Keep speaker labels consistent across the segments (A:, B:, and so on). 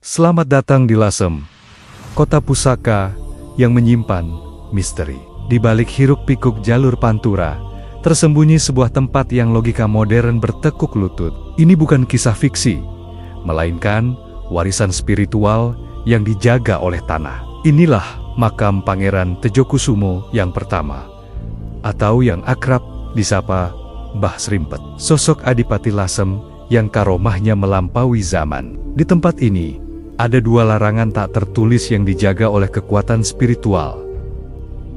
A: Selamat datang di Lasem, kota pusaka yang menyimpan misteri. Di balik hiruk-pikuk jalur Pantura, tersembunyi sebuah tempat yang logika modern bertekuk lutut. Ini bukan kisah fiksi, melainkan warisan spiritual yang dijaga oleh tanah. Inilah makam Pangeran Tejokusumo yang pertama, atau yang akrab disapa Mbah Srimpet. Sosok Adipati Lasem yang karomahnya melampaui zaman. Di tempat ini, ada dua larangan tak tertulis yang dijaga oleh kekuatan spiritual.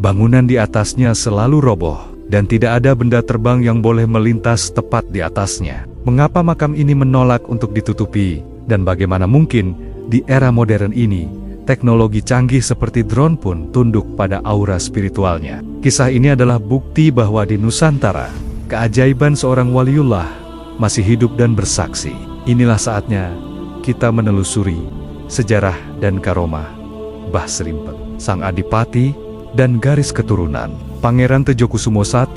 A: Bangunan di atasnya selalu roboh, dan tidak ada benda terbang yang boleh melintas tepat di atasnya. Mengapa makam ini menolak untuk ditutupi? Dan bagaimana mungkin di era modern ini, teknologi canggih seperti drone pun tunduk pada aura spiritualnya? Kisah ini adalah bukti bahwa di Nusantara, keajaiban seorang waliullah masih hidup dan bersaksi. Inilah saatnya kita menelusuri sejarah dan karomah Mbah Srimpet, sang adipati dan garis keturunan. Pangeran Tejokusumo I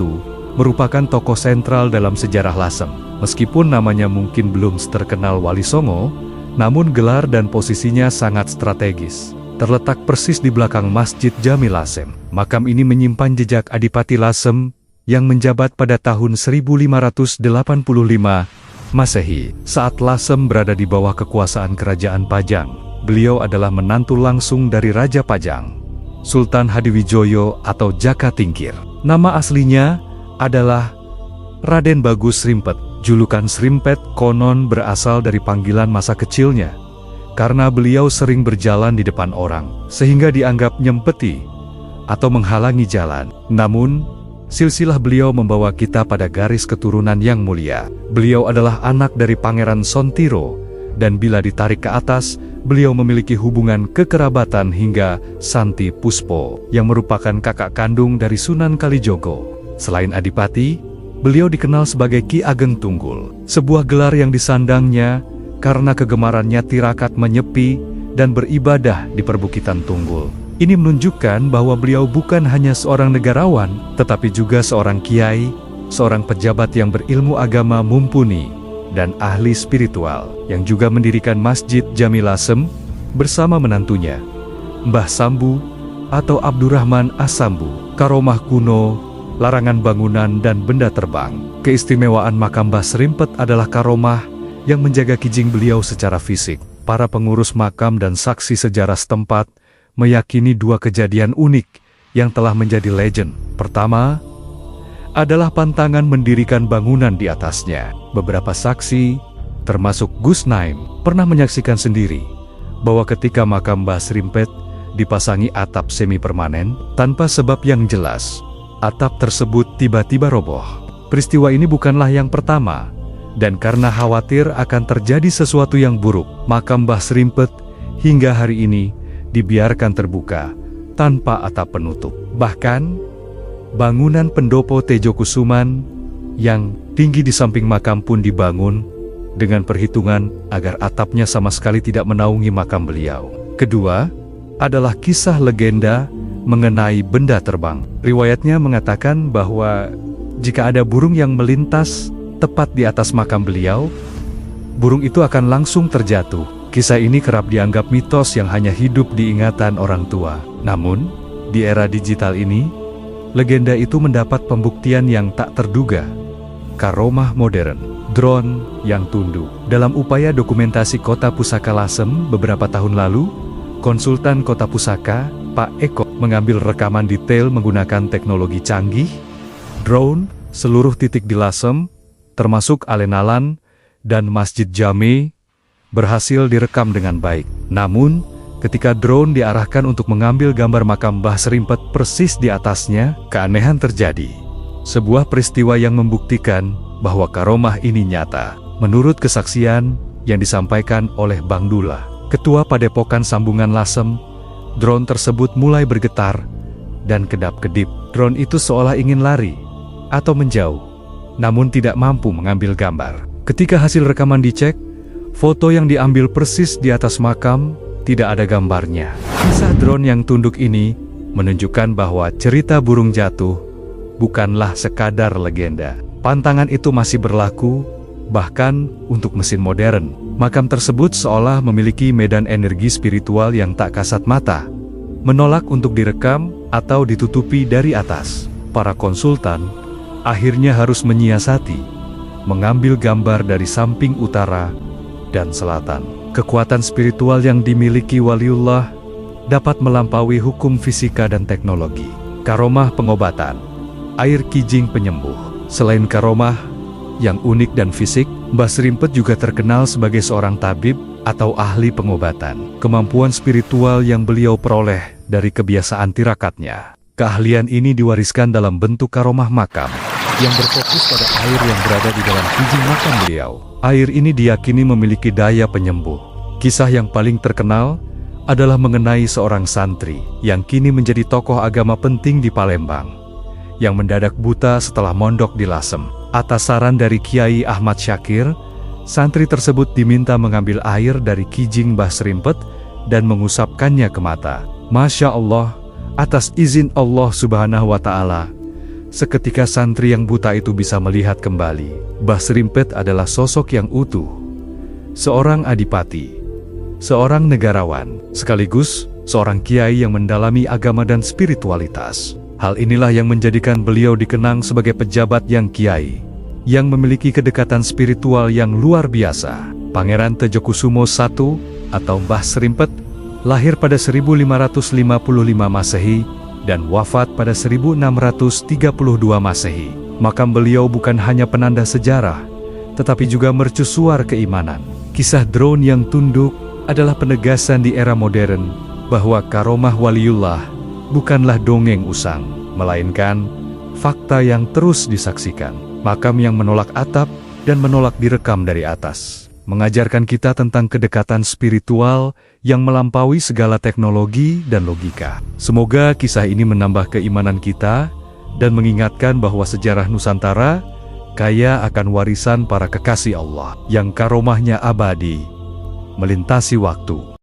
A: merupakan tokoh sentral dalam sejarah Lasem. Meskipun namanya mungkin belum terkenal Wali Songo, namun gelar dan posisinya sangat strategis. Terletak persis di belakang Masjid Jami Lasem. Makam ini menyimpan jejak Adipati Lasem yang menjabat pada tahun 1585 Masehi. Saat Lasem berada di bawah kekuasaan Kerajaan Pajang, beliau adalah menantu langsung dari Raja Pajang, Sultan Hadiwijoyo atau Jaka Tingkir. Nama aslinya adalah Raden Bagus Srimpet. Julukan Srimpet konon berasal dari panggilan masa kecilnya, karena beliau sering berjalan di depan orang, sehingga dianggap nyempeti atau menghalangi jalan. Namun, silsilah beliau membawa kita pada garis keturunan yang mulia. Beliau adalah anak dari Pangeran Sontiro, dan bila ditarik ke atas, beliau memiliki hubungan kekerabatan hingga Santi Puspo, yang merupakan kakak kandung dari Sunan Kalijogo. Selain adipati, beliau dikenal sebagai Ki Ageng Tunggul, sebuah gelar yang disandangnya karena kegemarannya tirakat menyepi dan beribadah di perbukitan Tunggul. Ini menunjukkan bahwa beliau bukan hanya seorang negarawan, tetapi juga seorang kiai, seorang pejabat yang berilmu agama mumpuni, dan ahli spiritual, yang juga mendirikan Masjid Jami Lasem bersama menantunya, Mbah Sambu atau Abdurrahman As-Sambu. Karomah kuno, larangan bangunan dan benda terbang. Keistimewaan makam Mbah Srimpet adalah karomah yang menjaga kijing beliau secara fisik. Para pengurus makam dan saksi sejarah setempat meyakini dua kejadian unik yang telah menjadi legend. Pertama adalah pantangan mendirikan bangunan di atasnya. Beberapa saksi, termasuk Gus Naim, pernah menyaksikan sendiri bahwa ketika makam Mbah Srimpet dipasangi atap semi permanen tanpa sebab yang jelas, atap tersebut tiba-tiba roboh. Peristiwa ini bukanlah yang pertama, dan karena khawatir akan terjadi sesuatu yang buruk, makam Mbah Srimpet hingga hari ini dibiarkan terbuka tanpa atap penutup. Bahkan, bangunan pendopo Tejokusuman yang tinggi di samping makam pun dibangun dengan perhitungan agar atapnya sama sekali tidak menaungi makam beliau. Kedua, adalah kisah legenda mengenai benda terbang. Riwayatnya mengatakan bahwa jika ada burung yang melintas tepat di atas makam beliau, burung itu akan langsung terjatuh. Kisah ini kerap dianggap mitos yang hanya hidup di ingatan orang tua. Namun, di era digital ini, legenda itu mendapat pembuktian yang tak terduga. Karomah modern, drone yang tunduk. Dalam upaya dokumentasi Kota Pusaka Lasem beberapa tahun lalu, konsultan Kota Pusaka, Pak Eko, mengambil rekaman detail menggunakan teknologi canggih, drone, seluruh titik di Lasem, termasuk alun-alun dan Masjid Jami, berhasil direkam dengan baik. Namun, ketika drone diarahkan untuk mengambil gambar makam Mbah Srimpet persis di atasnya, keanehan terjadi. Sebuah peristiwa yang membuktikan bahwa karomah ini nyata. Menurut kesaksian yang disampaikan oleh Bang Dula, Ketua Padepokan Sambungan Lasem, drone tersebut mulai bergetar dan kedap-kedip. Drone itu seolah ingin lari atau menjauh, namun tidak mampu mengambil gambar. Ketika hasil rekaman dicek, foto yang diambil persis di atas makam tidak ada gambarnya. Kisah drone yang tunduk ini menunjukkan bahwa cerita burung jatuh bukanlah sekadar legenda. Pantangan itu masih berlaku Bahkan untuk mesin modern, makam tersebut seolah memiliki medan energi spiritual yang tak kasat mata, menolak untuk direkam atau ditutupi dari atas. Para konsultan akhirnya harus menyiasati, mengambil gambar dari samping utara dan selatan. Kekuatan spiritual yang dimiliki waliullah dapat melampaui hukum fisika dan teknologi. Karomah pengobatan, air kijing penyembuh. Selain karomah yang unik dan fisik, Mbah Serimpet juga terkenal sebagai seorang tabib atau ahli pengobatan. Kemampuan spiritual yang beliau peroleh dari kebiasaan tirakatnya. Keahlian ini diwariskan dalam bentuk karomah makam, yang berfokus pada air yang berada di dalam kijing makam beliau. Air ini diyakini memiliki daya penyembuh. Kisah yang paling terkenal adalah mengenai seorang santri yang kini menjadi tokoh agama penting di Palembang, yang mendadak buta setelah mondok di Lasem. Atas saran dari Kiai Ahmad Syakir, santri tersebut diminta mengambil air dari kijing Mbah Serimpet dan mengusapkannya ke mata. Masya Allah, atas izin Allah Subhanahu wa Ta'ala, seketika santri yang buta itu bisa melihat kembali. Mbah Serimpet adalah sosok yang utuh, seorang adipati, seorang negarawan, sekaligus seorang kiai yang mendalami agama dan spiritualitas. Hal inilah yang menjadikan beliau dikenang sebagai pejabat yang kiai, yang memiliki kedekatan spiritual yang luar biasa. Pangeran Tejokusumo I atau Mbah Serimpet lahir pada 1555 Masehi dan wafat pada 1632 Masehi. Makam beliau bukan hanya penanda sejarah, tetapi juga mercusuar keimanan. Kisah drone yang tunduk adalah penegasan di era modern bahwa karomah waliullah bukanlah dongeng usang, melainkan fakta yang terus disaksikan. Makam yang menolak atap dan menolak direkam dari atas, mengajarkan kita tentang kedekatan spiritual yang melampaui segala teknologi dan logika. Semoga kisah ini menambah keimanan kita dan mengingatkan bahwa sejarah Nusantara kaya akan warisan para kekasih Allah yang karomahnya abadi, melintasi waktu.